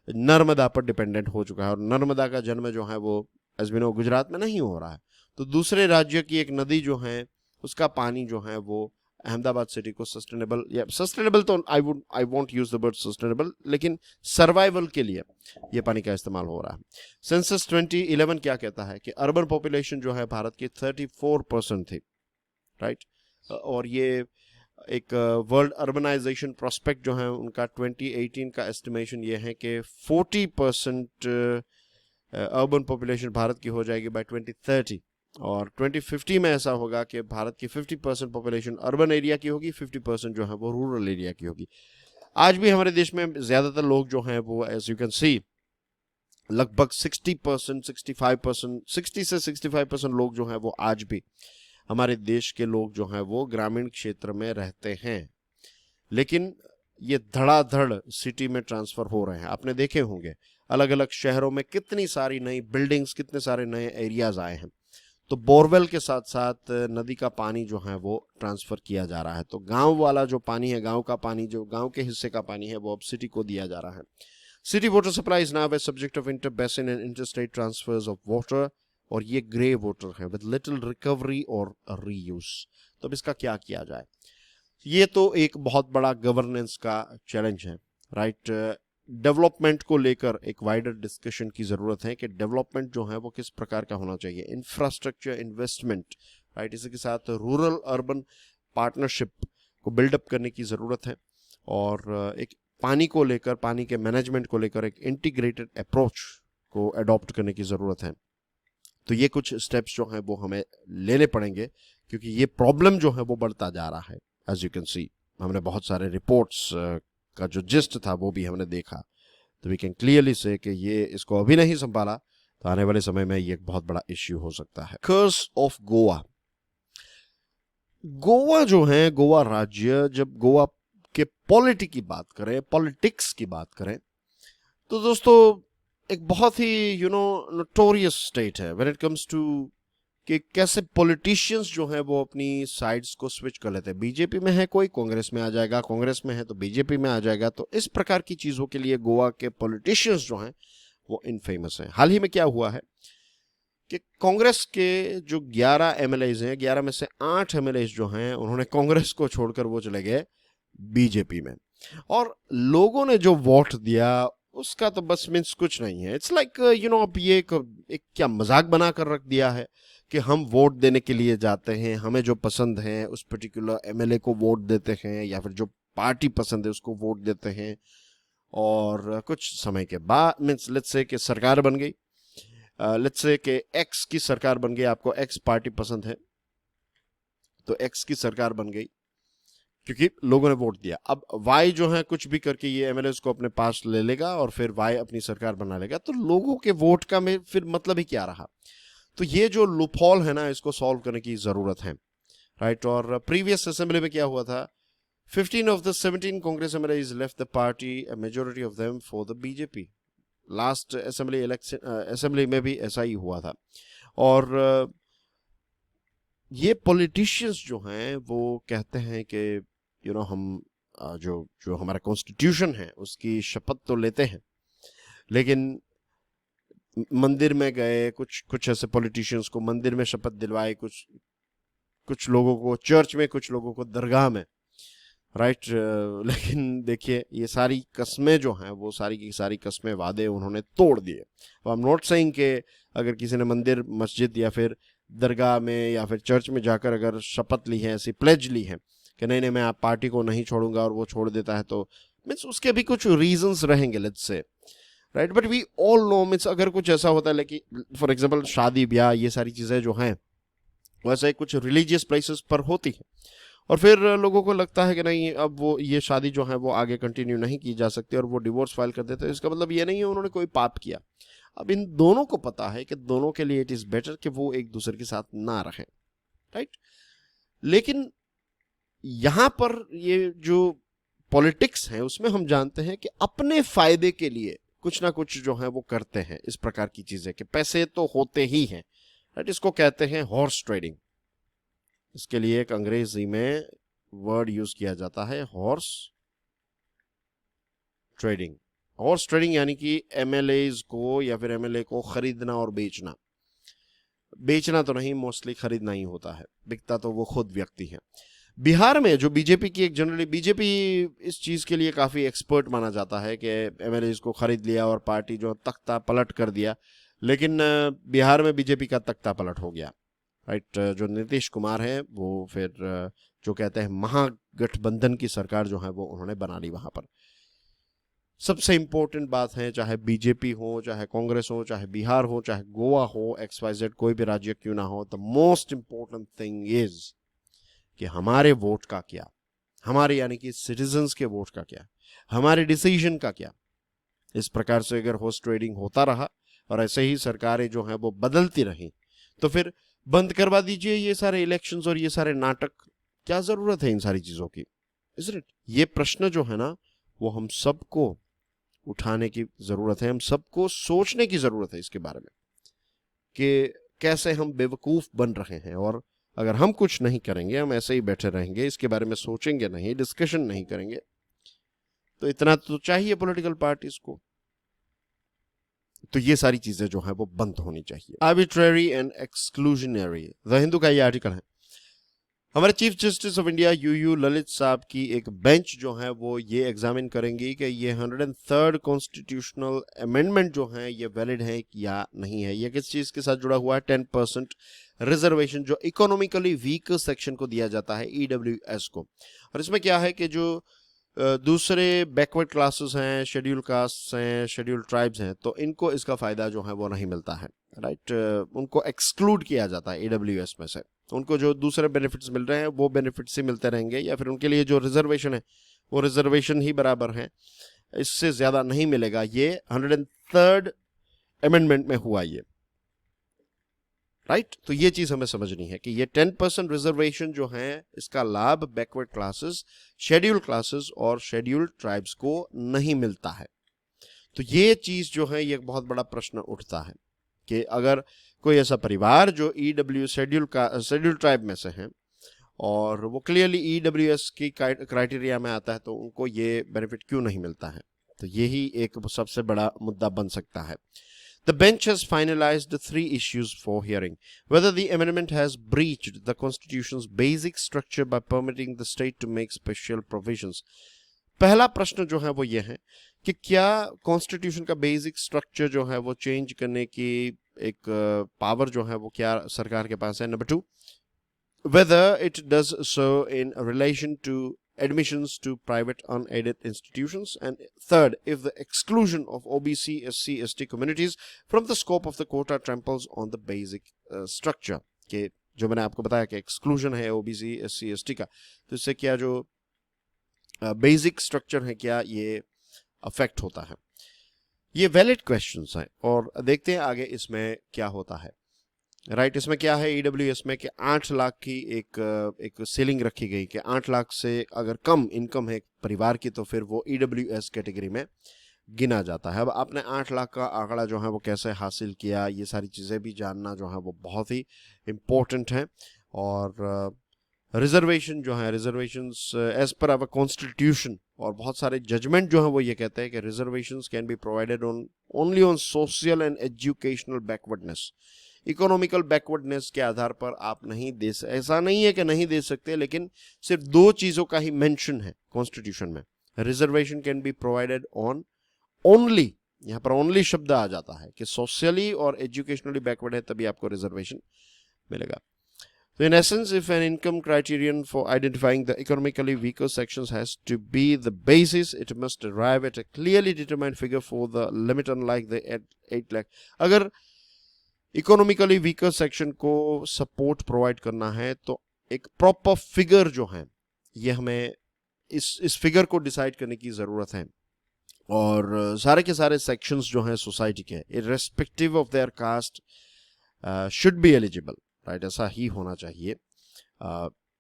Speaker 1: नर्मदा पर डिपेंडेंट हो चुका है। और नर्मदा का जन्म जो है वो एज वी नो गुजरात में नहीं हो रहा है, तो दूसरे राज्य की एक नदी जो है उसका पानी जो है वो अहमदाबाद सिटी को सस्टेनेबल, या सस्टेनेबल तो I won't use the word sustainable, लेकिन सर्वाइवल के लिए ये पानी का इस्तेमाल हो रहा है। सेंसस 2011 क्या कहता है कि अर्बन पॉपुलेशन जो है भारत की 34% थी, राइट। और ये एक वर्ल्ड अर्बनाइजेशन प्रोस्पेक्ट जो है उनका 2018 का एस्टिमेशन ये है कि 40% अर्बन पॉपुलेशन भारत की हो जाएगी बाय 2030, और 2050 में ऐसा होगा कि भारत की 50% पॉपुलेशन अर्बन एरिया की होगी, 50% जो है वो रूरल एरिया की होगी। आज भी हमारे देश में ज्यादातर लोग जो हैं वो एज यू कैन सी लगभग 60%, 65%, 60 से 65% लोग जो हैं वो आज भी हमारे देश के लोग जो हैं वो ग्रामीण क्षेत्र में रहते हैं। लेकिन ये धड़ाधड़ सिटी में ट्रांसफर हो रहे हैं। आपने देखे होंगे अलग अलग शहरों में कितनी सारी नई बिल्डिंग्स, कितने सारे नए एरियाज आए हैं, तो बोरवेल के साथ साथ नदी का पानी जो है वो ट्रांसफर किया जा रहा है। तो गांव वाला जो पानी है, गांव का पानी, जो गांव के हिस्से का पानी है, वो अब सिटी को दिया जा रहा है। City water supply is now a subject of inter basin and interstate transfers of water, और ये ग्रे वाटर है विद लिटिल रिकवरी और रीयूज। तो अब इसका क्या किया जाए? ये तो एक बहुत बड़ा गवर्नेंस का चैलेंज है, राइट। डेवलपमेंट को लेकर एक वाइडर डिस्कशन की जरूरत है कि डेवलपमेंट जो है वो किस प्रकार का होना चाहिए। इंफ्रास्ट्रक्चर इन्वेस्टमेंट, राइट, इसी के साथ रूरल अर्बन पार्टनरशिप को बिल्डअप करने की जरूरत है, और एक पानी को लेकर, पानी के मैनेजमेंट को लेकर एक इंटीग्रेटेड अप्रोच को अडॉप्ट करने की जरूरत है। तो ये कुछ स्टेप्स जो हैं वो हमें लेने पड़ेंगे, क्योंकि ये प्रॉब्लम जो है वो बढ़ता जा रहा है। एज यू कैन सी, हमने बहुत सारे रिपोर्ट्स का जो जिस्ट था वो भी हमने देखा, तो वी कैन क्लियरली से कि ये इसको अभी नहीं संभाला तो आने वाले समय में ये एक बहुत बड़ा इश्यू हो सकता है। कर्स ऑफ गोवा। गोवा जो है, गोवा राज्य, जब गोवा के पॉलिटिक्स की बात करें तो दोस्तों एक बहुत ही नोटोरियस स्टेट है व्हेन इट कम्स टू कि कैसे पॉलिटिशियंस जो हैं वो अपनी साइड्स को स्विच कर लेते हैं। बीजेपी में है कोई, कांग्रेस में आ जाएगा, कांग्रेस में है तो बीजेपी में आ जाएगा। तो इस प्रकार की चीज़ों के लिए गोवा के पॉलिटिशियंस जो हैं वो इनफेमस हैं। हाल ही में क्या हुआ है कि कांग्रेस के जो 11 एमएलएज हैं, 11 में से 8 एमएलएज जो हैं उन्होंने कांग्रेस को छोड़कर वो चले गए बीजेपी में। और लोगों ने जो वोट दिया उसका तो बस मीन्स कुछ नहीं है। इट्स लाइक अब ये एक क्या मजाक बना कर रख दिया है कि हम वोट देने के लिए जाते हैं, हमें जो पसंद है उस पर्टिकुलर एमएलए को वोट देते हैं या फिर जो पार्टी पसंद है उसको वोट देते हैं, और कुछ समय के बाद मीन्स लेट्स से कि सरकार बन गई, लेट्स से कि एक्स की सरकार बन गई, आपको एक्स पार्टी पसंद है तो एक्स की सरकार बन गई क्योंकि लोगों ने वोट दिया। अब वाई जो है कुछ भी करके ये एमएलए को अपने पास ले लेगा और फिर वाई अपनी सरकार बना लेगा, तो लोगों के वोट का में फिर मतलब ही क्या रहा। तो ये जो लूपहोल है ना, इसको सॉल्व करने की जरूरत है, राइट। और प्रीवियस असेंबली में क्या हुआ था, 15 of the 17 Congress MLAs left the party, a majority of them for the BJP. Last assembly में भी ऐसा ही हुआ था। और ये पॉलिटिशियंस जो हैं वो कहते हैं कि हम जो हमारा कॉन्स्टिट्यूशन है उसकी शपथ तो लेते हैं, लेकिन मंदिर में गए, कुछ ऐसे पॉलिटिशियंस को मंदिर में शपथ दिलवाए, कुछ लोगों को चर्च में, कुछ लोगों को दरगाह में, राइट। लेकिन देखिए ये सारी कस्में जो हैं वो सारी की सारी कस्में, वादे उन्होंने तोड़ दिए। अब आई एम नॉट सेइंग कि अगर किसी ने मंदिर, मस्जिद या फिर दरगाह में या फिर चर्च में जाकर अगर शपथ ली है, ऐसी प्लेज ली है कि नहीं मैं आप पार्टी को नहीं छोड़ूंगा, और वो छोड़ देता है, तो मीन्स उसके भी कुछ रीजंस रहेंगे, let's say, right. But we all know means अगर कुछ ऐसा होता है, लेकिन फॉर एग्जाम्पल शादी ब्याह ये सारी चीज़ें जो हैं वैसे कुछ रिलीजियस प्लेसेस पर होती है, और फिर लोगों को लगता है कि नहीं अब वो ये शादी जो है वो आगे कंटिन्यू नहीं की जा सकती और वो डिवोर्स फाइल कर देते हैं। इसका मतलब ये नहीं है उन्होंने कोई पाप किया। अब इन दोनों को पता है कि दोनों के लिए इट इज़ बेटर कि वो एक दूसरे के साथ ना रहें, राइट। लेकिन यहाँ पर ये जो पॉलिटिक्स है उसमें हम जानते हैं कि अपने फायदे के लिए कुछ ना कुछ जो है वो करते हैं इस प्रकार की चीजें, कि पैसे तो होते ही हैं, राइट। इसको कहते हैं हॉर्स ट्रेडिंग। इसके लिए एक अंग्रेजी में वर्ड यूज किया जाता है, हॉर्स ट्रेडिंग। हॉर्स ट्रेडिंग यानी कि एमएलएज को या फिर एमएलए को खरीदना और बेचना। बेचना तो नहीं, मोस्टली खरीदना ही होता है, बिकता तो वो खुद व्यक्ति है। बिहार में जो बीजेपी की एक जनरली, बीजेपी इस चीज के लिए काफी एक्सपर्ट माना जाता है कि एमएलएज को खरीद लिया और पार्टी जो तख्ता पलट कर दिया, लेकिन बिहार में बीजेपी का तख्ता पलट हो गया, राइट। जो नीतीश कुमार है वो फिर जो कहते हैं महागठबंधन की सरकार जो है वो उन्होंने बना ली वहां पर। सबसे इंपॉर्टेंट बात है, चाहे बीजेपी हो, चाहे कांग्रेस हो, चाहे बिहार हो, चाहे गोवा हो, XYZ कोई भी राज्य क्यों ना हो, the most important thing is कि हमारे वोट का क्या, हमारे यानी कि सिटीजन्स के वोट का क्या, हमारे डिसीजन का क्या। इस प्रकार से अगर हॉर्स ट्रेडिंग होता रहा और ऐसे ही सरकारें जो हैं वो बदलती रही, तो फिर बंद करवा दीजिए ये सारे इलेक्शंस और ये सारे नाटक। क्या जरूरत है इन सारी चीजों की, इज़न्ट इट? ये प्रश्न जो है ना वो हम सबको उठाने की जरूरत है, हम सबको सोचने की जरूरत है इसके बारे में कि कैसे हम बेवकूफ बन रहे हैं। और अगर हम कुछ नहीं करेंगे, हम ऐसे ही बैठे रहेंगे, इसके बारे में सोचेंगे नहीं, डिस्कशन नहीं करेंगे, तो इतना तो चाहिए पॉलिटिकल पार्टीज को। तो ये सारी चीजें जो है वो बंद होनी चाहिए। Arbitrary and exclusionary, the Hindu का ये आर्टिकल है। हमारे chief justice of India U U Lalit साहब की एक बेंच जो है वो ये एग्जामिन करेंगी कि ये 103rd कॉन्स्टिट्यूशनल अमेंडमेंट जो है ये वैलिड है या नहीं है। ये किस चीज के साथ जुड़ा हुआ है? 10% रिजर्वेशन जो इकोनॉमिकली वीक सेक्शन को दिया जाता है, EWS को। और इसमें क्या है कि जो दूसरे बैकवर्ड क्लासेस हैं, शेड्यूल कास्ट हैं, शेड्यूल ट्राइब्स हैं, तो इनको इसका फायदा जो है वो नहीं मिलता है, राइट। उनको एक्सक्लूड किया जाता है EWS में से। उनको जो दूसरे बेनिफिट्स मिल रहे हैं वो बेनिफिट्स ही मिलते रहेंगे, या फिर उनके लिए जो रिजर्वेशन है वो रिजर्वेशन ही बराबर है। इससे ज़्यादा नहीं मिलेगा। ये 103rd अमेंडमेंट में हुआ ये, राइट। तो ये चीज़ हमें समझनी है कि ये 10% रिजर्वेशन जो है इसका लाभ बैकवर्ड क्लासेस, शेड्यूल्ड क्लासेस और शेड्यूल्ड ट्राइब्स को नहीं मिलता है। तो ये चीज़ जो है ये बहुत बड़ा प्रश्न उठता है कि अगर कोई ऐसा परिवार जो ईडब्ल्यू शेड्यूल्ड ट्राइब में से है और वो क्लियरली ईडब्ल्यूएस की क्राइटेरिया में आता है तो उनको ये बेनिफिट क्यों नहीं मिलता है। तो यही एक सबसे बड़ा मुद्दा बन सकता है। The bench has finalized the 3 issues for hearing: whether the amendment has breached the Constitution's basic structure by permitting the state to make special provisions. पहला प्रश्न जो है वो ये है कि क्या कॉन्स्टिट्यूशन का बेसिक स्ट्रक्चर जो है वो चेंज करने की एक पावर जो है वो क्या सरकार के पास है। Number 2, whether it does so in relation to admissions to private unaided institutions, and third, if the exclusion of OBC, SC, ST communities from the scope of the quota tramples on the basic structure. कि जो मैंने आपको बताया कि exclusion है OBC, SC, ST का, तो इससे क्या जो बेसिक स्ट्रक्चर है क्या ये अफेक्ट होता है। ये वैलिड क्वेश्चंस हैं और देखते हैं आगे इसमें क्या होता है, राइट। इसमें क्या है ईडब्ल्यूएस में कि 8 लाख की एक सीलिंग रखी गई कि 8 लाख से अगर कम इनकम है परिवार की तो फिर वो ईडब्ल्यूएस कैटेगरी में गिना जाता है। अब आपने 8 लाख का आंकड़ा जो है वो कैसे हासिल किया, ये सारी चीज़ें भी जानना जो है वो बहुत ही इम्पोर्टेंट है। और रिजर्वेशन जो है, reservations as per our constitution और बहुत सारे जजमेंट जो है वो ये कहते हैं कि reservations can be provided only on social and educational backwardness. Economical backwardness के आधार पर आप नहीं दे सकते, ऐसा नहीं है कि नहीं दे सकते, लेकिन सिर्फ 2 चीज़ों का ही मेंशन है कॉन्स्टिट्यूशन में। Reservation can be provided on only, यहाँ पर ओनली शब्द आ जाता है कि सोशली और एजुकेशनली बैकवर्ड है तभी आपको रिजर्वेशन मिलेगा। So in essence, if an income criterion for identifying the economically weaker sections has to be the basis, it must arrive at a clearly determined figure for the limit, unlike the 8 lakh. अगर economically weaker section को support provide करना है तो एक proper figure जो है ये हमें इस फिगर को डिसाइड करने की ज़रूरत है। और सारे के सारे सेक्शंस जो हैं सोसाइटी के irrespective of their caste should be eligible, right. ऐसा ही होना चाहिए।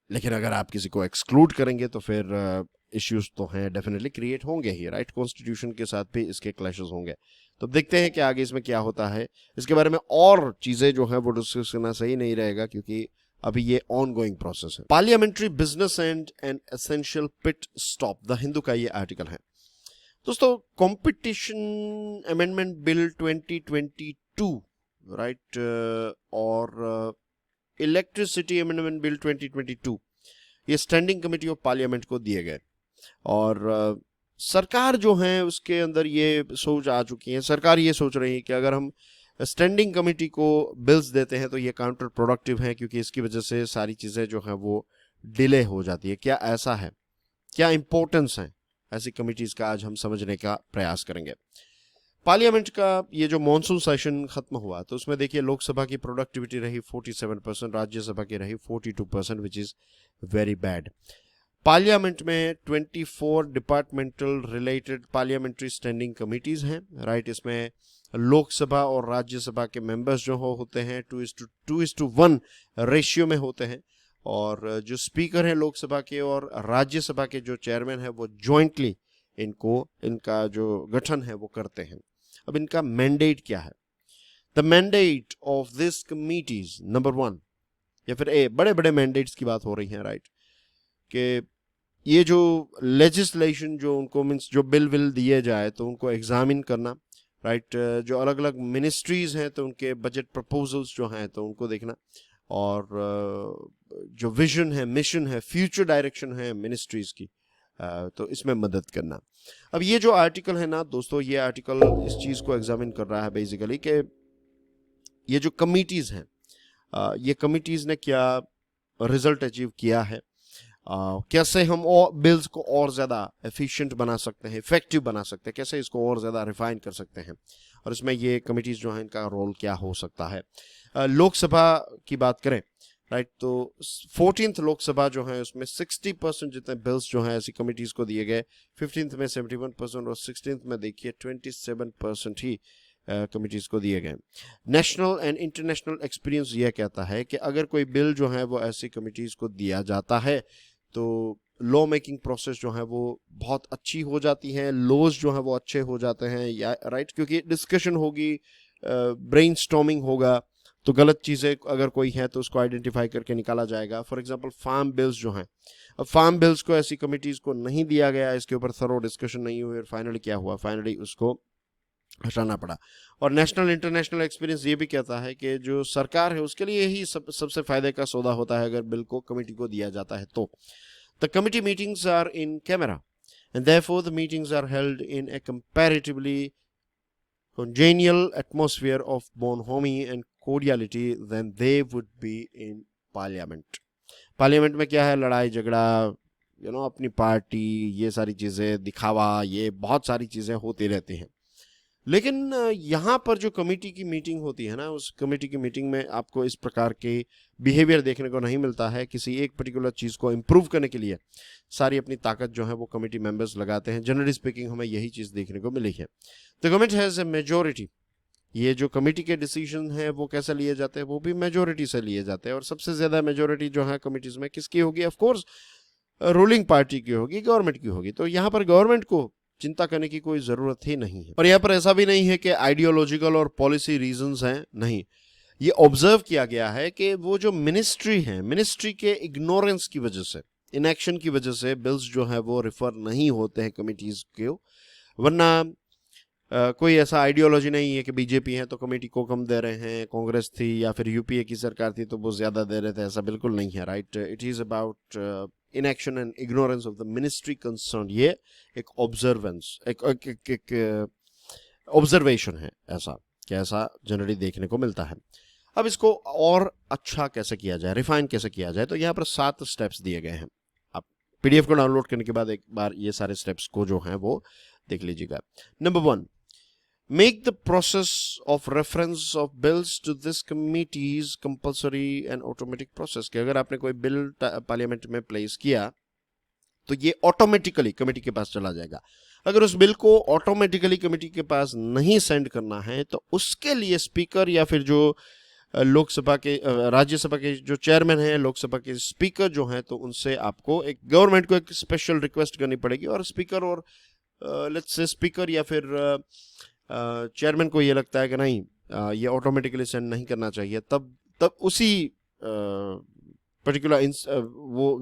Speaker 1: लेकिन अगर आप किसी को एक्सक्लूड करेंगे तो फिर इश्यूज तो हैं, डेफिनेटली क्रिएट होंगे ही, राइट। कॉन्स्टिट्यूशन के साथ भी इसके क्लैशेस होंगे। तो देखते हैं कि आगे इसमें क्या होता है। इसके बारे में और चीज़ें जो हैं वो डिस्कस करना सही नहीं रहेगा क्योंकि अभी ये ऑन गोइंग प्रोसेस है। Parliamentary business and an essential pit stop, the Hindu का ये आर्टिकल है। दोस्तों, कंपटीशन अमेंडमेंट बिल 2022, राइट, और इलेक्ट्रिसिटी अमेंडमेंट बिल 2022 ये स्टैंडिंग कमेटी ऑफ पार्लियामेंट को दिए गए और सरकार जो है उसके अंदर ये सोच आ चुकी है। सरकार ये सोच रही है कि अगर हम स्टैंडिंग कमेटी को बिल्स देते हैं तो ये काउंटर प्रोडक्टिव है क्योंकि इसकी वजह से सारी चीज़ें जो हैं वो डिले हो जाती है। क्या ऐसा है, क्या इंपॉर्टेंस है ऐसी कमिटीज़ का, आज हम समझने का प्रयास करेंगे। पार्लियामेंट का ये जो मॉनसून सेशन खत्म हुआ तो उसमें देखिए लोकसभा की प्रोडक्टिविटी रही 47%, राज्यसभा की रही 42%, which is very bad. Parliament में 24 departmental related parliamentary standing committees हैं, राइट। इसमें लोकसभा और राज्यसभा के मेंबर्स जो होते हैं 2:1 रेशियो में होते हैं और जो स्पीकर हैं लोकसभा के और राज्यसभा के जो चेयरमैन हैं वो जॉइंटली इनका जो गठन है वो करते हैं। अब इनका मैंडेट क्या है? The mandate of this committees, number 1 या फिर बड़े बड़े मैंडेट्स की बात हो रही है, राइट, कि ये जो लेजिस्लेशन जो उनको मीन्स जो बिल दिए जाए तो उनको एग्जामिन करना, राइट। जो अलग अलग मिनिस्ट्रीज हैं तो उनके बजट प्रपोजल्स जो हैं तो उनको देखना और जो विजन है, मिशन है, फ्यूचर डायरेक्शन है मिनिस्ट्रीज की तो इसमें मदद करना। अब ये जो आर्टिकल है ना दोस्तों, ये आर्टिकल इस चीज़ को एग्जामिन कर रहा है बेसिकली कि ये जो कमिटीज़ हैं ये कमिटीज़ ने क्या रिजल्ट अचीव किया है, कैसे हम बिल्स को और ज़्यादा एफिशिएंट बना सकते हैं, इफेक्टिव बना सकते हैं, कैसे इसको और ज़्यादा रिफाइन कर सकते हैं और इसमें ये कमिटीज़ जो हैं इनका रोल क्या हो सकता है। लोकसभा की बात करें राइट। तो 14th लोकसभा जो है उसमें 60% जितने बिल्स जो हैं ऐसी कमिटीज को दिए गए, 15th में 71% और 16th में देखिए 27% ही कमिटीज को दिए गए। नेशनल एंड इंटरनेशनल एक्सपीरियंस यह कहता है कि अगर कोई बिल जो है वो ऐसी कमिटीज को दिया जाता है तो लॉ मेकिंग प्रोसेस जो है वो बहुत अच्छी हो जाती है, लॉज जो है वो अच्छे हो जाते हैं, या राइट, क्योंकि डिस्कशन होगी, ब्रेनस्टॉर्मिंग होगा, तो गलत चीज़ें अगर कोई है तो उसको आइडेंटिफाई करके निकाला जाएगा। फॉर एग्जांपल फार्म बिल्स जो हैं, अब फार्म बिल्स को ऐसी कमिटीज़ को नहीं दिया गया, इसके ऊपर थरो डिस्कशन नहीं हुई और फाइनली क्या हुआ, फाइनली उसको हटाना पड़ा। और नेशनल इंटरनेशनल एक्सपीरियंस ये भी कहता है कि जो सरकार है उसके लिए ही सबसे फायदे का सौदा होता है अगर बिल को कमेटी को दिया जाता है तो। The committee meetings are in camera and therefore the meetings are held in a comparatively congenial atmosphere of bonhomie and cordiality than they would be in parliament. Parliament में क्या है, लड़ाई झगड़ा, अपनी पार्टी, ये सारी चीज़ें, दिखावा, ये बहुत सारी चीज़ें होती रहती हैं। लेकिन यहाँ पर जो कमेटी की मीटिंग होती है ना, उस कमेटी की मीटिंग में आपको इस प्रकार के बिहेवियर देखने को नहीं मिलता है। किसी एक पर्टिकुलर चीज़ को इम्प्रूव करने के लिए सारी अपनी ताकत जो है वो कमेटी मेंबर्स लगाते हैं। जनरली स्पीकिंग हमें यही चीज़ देखने को मिली है। The government has a majority. ये जो कमेटी के डिसीजन है वो कैसे लिए जाते हैं, वो भी मेजोरिटी से लिए जाते हैं। और सबसे ज़्यादा मेजोरिटी जो है कमेटीज़ में किसकी होगी, ऑफकोर्स रूलिंग पार्टी की होगी, गवर्नमेंट की होगी। तो यहाँ पर गवर्नमेंट को चिंता करने की कोई ज़रूरत ही नहीं है। और यहाँ पर ऐसा भी नहीं है कि आइडियोलॉजिकल और पॉलिसी रीजंस हैं, नहीं। ये ऑब्जर्व किया गया है कि वो जो मिनिस्ट्री है, मिनिस्ट्री के इग्नोरेंस की वजह से, इनएक्शन की वजह से बिल्स जो है वो रिफर नहीं होते हैं कमिटीज़ के। वरना कोई ऐसा आइडियोलॉजी नहीं है कि बीजेपी है तो कमेटी को कम दे रहे हैं, कांग्रेस थी या फिर यूपीए की सरकार थी तो वो ज़्यादा दे रहे थे, ऐसा बिल्कुल नहीं है, right. It is about inaction and ignorance of the ministry concerned। ये एक ऑब्जर्वेंस, एक ऑब्जर्वेशन है ऐसा कि ऐसा जनरली देखने को मिलता है। अब इसको और अच्छा कैसे किया जाए, रिफाइन कैसे किया जाए, तो यहाँ पर 7 स्टेप्स दिए गए हैं। आप पीडीएफ को डाउनलोड करने के बाद एक बार ये सारे स्टेप्स को जो हैं वो देख लीजिएगा। Number 1, make the process of reference of bills to this committee's compulsory and automatic process। कि अगर आपने कोई बिल पार्लियामेंट में प्लेस किया तो ये ऑटोमेटिकली कमेटी के पास चला जाएगा। अगर उस बिल को ऑटोमेटिकली कमेटी के पास नहीं सेंड करना है तो उसके लिए स्पीकर या फिर जो लोकसभा के राज्यसभा के जो चेयरमैन हैं, लोकसभा के स्पीकर जो हैं, तो उनसे आपको एक गवर्नमेंट को एक स्पेशल रिक्वेस्ट करनी पड़ेगी। और स्पीकर और लेट्स से स्पीकर या फिर चेयरमैन को ये लगता है कि नहीं ये ऑटोमेटिकली सेंड नहीं करना चाहिए, तब उसी पर्टिकुलर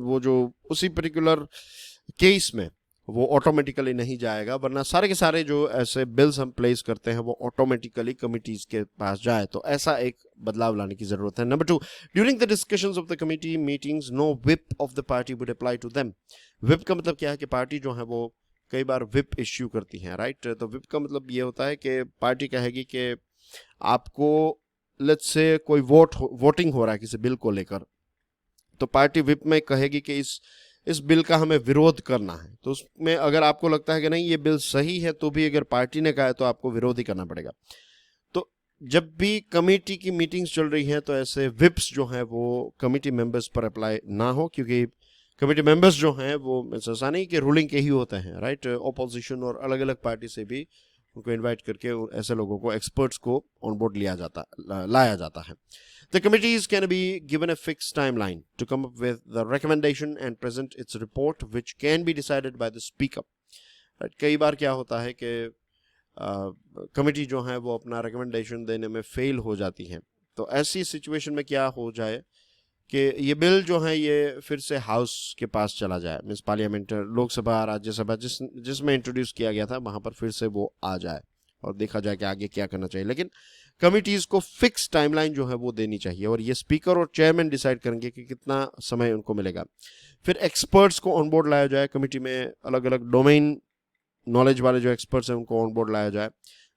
Speaker 1: वो जो उसी पर्टिकुलर केस में वो ऑटोमेटिकली नहीं जाएगा। वरना सारे के सारे जो ऐसे बिल्स हम प्लेस करते हैं वो ऑटोमेटिकली कमिटीज के पास जाए, तो ऐसा एक बदलाव लाने की जरूरत है। Number 2, during the discussions of the committee meetings no whip of the party would apply to them. Whip का मतलब क्या है कि पार्टी जो है वो कई बार विप इश्यू करती हैं, राइट। तो विप का मतलब ये होता है कि पार्टी कहेगी कि आपको लेट्स से कोई वोटिंग हो रहा है किसी बिल को लेकर, तो पार्टी विप में कहेगी कि इस बिल का हमें विरोध करना है। तो उसमें अगर आपको लगता है कि नहीं ये बिल सही है, तो भी अगर पार्टी ने कहा है तो आपको विरोध ही करना पड़ेगा। तो जब भी कमेटी की मीटिंग्स चल रही हैं तो ऐसे विप्स जो हैं वो कमेटी मेंबर्स पर अप्लाई ना हो, क्योंकि कमेटी मेंबर्स जो हैं वो ऐसा नहीं कि रूलिंग के ही होते हैं, राइट। ऑपोजिशन और अलग अलग पार्टी से भी उनको इनवाइट करके ऐसे लोगों को, एक्सपर्ट्स को ऑन बोर्ड लाया जाता है। The committees can be given a fixed timeline to come up with the recommendation and present its report, which can be decided by the speaker। Right? कई बार क्या होता है कि कमेटी जो है वो अपना रिकमेंडेशन देने में फेल हो जाती है। तो ऐसी सिचुएशन में क्या हो जाए कि ये बिल जो है ये फिर से हाउस के पास चला जाए, मीन्स पार्लियामेंट, लोकसभा, राज्यसभा जिसमें इंट्रोड्यूस किया गया था वहाँ पर फिर से वो आ जाए और देखा जाए कि आगे क्या करना चाहिए। लेकिन कमिटीज़ को फिक्स टाइमलाइन जो है वो देनी चाहिए और ये स्पीकर और चेयरमैन डिसाइड करेंगे कि कितना समय उनको मिलेगा। फिर एक्सपर्ट्स को ऑन बोर्ड लाया जाए कमेटी में, अलग अलग डोमेन नॉलेज वाले जो एक्सपर्ट्स हैं उनको ऑन बोर्ड लाया जाए।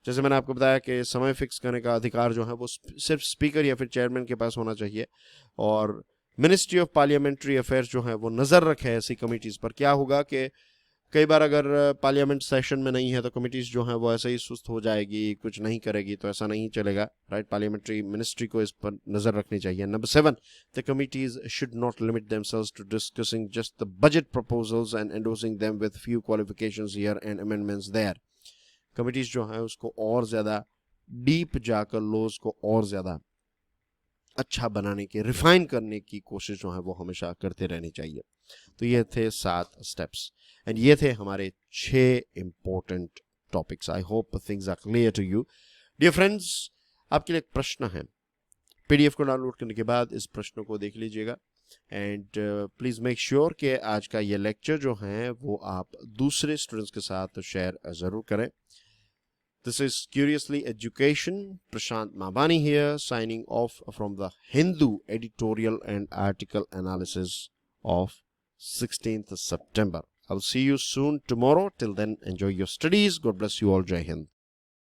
Speaker 1: जैसे मैंने आपको बताया कि समय फिक्स करने का अधिकार जो है वो सिर्फ स्पीकर या फिर चेयरमैन के पास होना चाहिए। और मिनिस्ट्री ऑफ पार्लियामेंट्री अफेयर्स जो है वो नज़र रखे ऐसी कमिटीज़ पर। क्या होगा कि कई बार अगर पार्लियामेंट सेशन में नहीं है तो कमिटीज जो हैं वो ऐसे ही सुस्त हो जाएगी, कुछ नहीं करेगी, तो ऐसा नहीं चलेगा, राइट। पार्लियामेंट्री मिनिस्ट्री को इस पर नजर रखनी चाहिए। Number 7, the committees should not limit themselves to discussing just the budget proposals and endorsing them with few qualifications here and amendments there. Committees जो है उसको और ज्यादा डीप जाकर लॉज को और ज्यादा अच्छा बनाने की, रिफाइन करने की कोशिश जो है वो हमेशा करते रहनी चाहिए। तो ये थे 7 स्टेप्स एंड ये थे हमारे 6 important topics. I hope things are clear to you. Dear friends, आपके लिए एक प्रश्न है, पीडीएफ को डाउनलोड करने के बाद इस प्रश्न को देख लीजिएगा एंड प्लीज मेक श्योर कि आज का ये लेक्चर जो है वो आप दूसरे स्टूडेंट्स के साथ शेयर जरूर करें। This is Curiously Education. Prashant Mabani here, signing off from the Hindu editorial and article analysis of 16th September. I'll see you soon tomorrow. Till then, enjoy your studies. God bless you all. Jai Hind.